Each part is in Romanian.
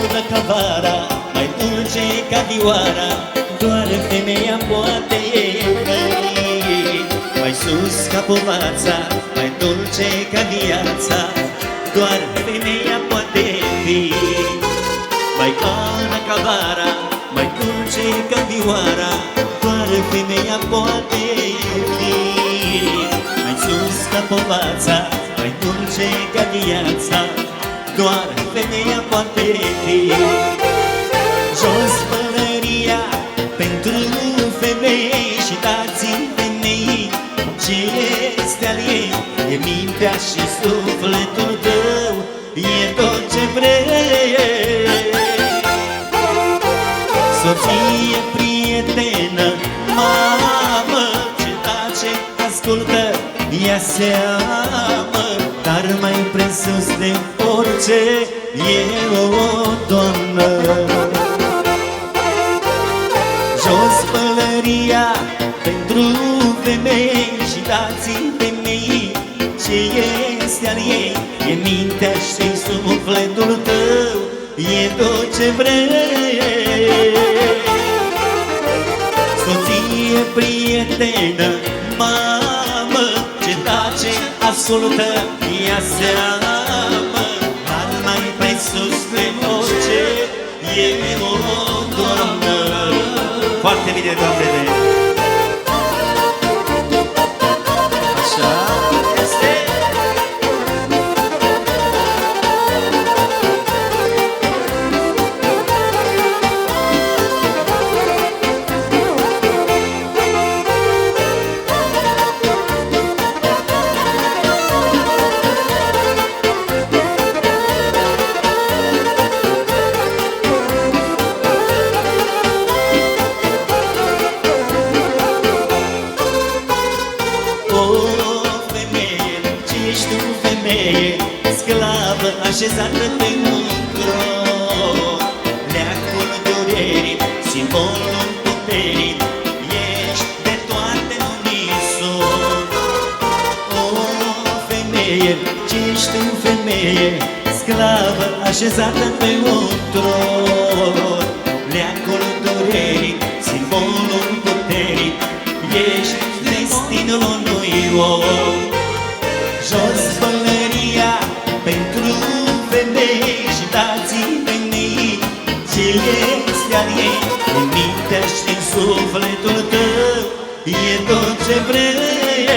caldă ca vara, mai dulce ca vioara, doar femeia poate iubi. Mai sus ca povața, mai dulce ca viața, doar femeia poate fi. Mai caldă ca vara, mai dulce ca vioara, doar femeia poate iubi. Mai sus ca povața, mai dulce ca viața, doar femeia poate fi. Jos pălăria pentru femei și dați-mi femei ce este al ei. E mintea și sufletul tău, e tot ce vrei. Soție, prietenă, mamă, ce tace, ascultă, ia seamă. Dar mai presus de orice e o doamnă. Jos pălăria pentru femei și dați-mi femei ce este al ei. E mintea și sufletul tău, e tot ce vrei. Soție, prietenă, mamă, ce tace, ascultă, ia seamă. Dar mai presus de orice e o doamnă. Foarte bine, doamnele! Așa este! Sclavă așezată pe un tron, leacul durerii, simbolul puterii, ești de toate în unison. O femeie, ce ești tu, femeie, sclavă așezată pe un tron, leacul durerii, simbolul puterii, ești destinul unui om. Jos pălăria pentru femei și dați-mi femei ce este al ei. În mintea și în sufletul tău e tot ce vrei.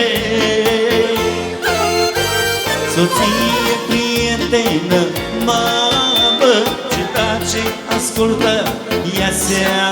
Soție, prietenă, mamă, ce tace, ascultă, ia seama.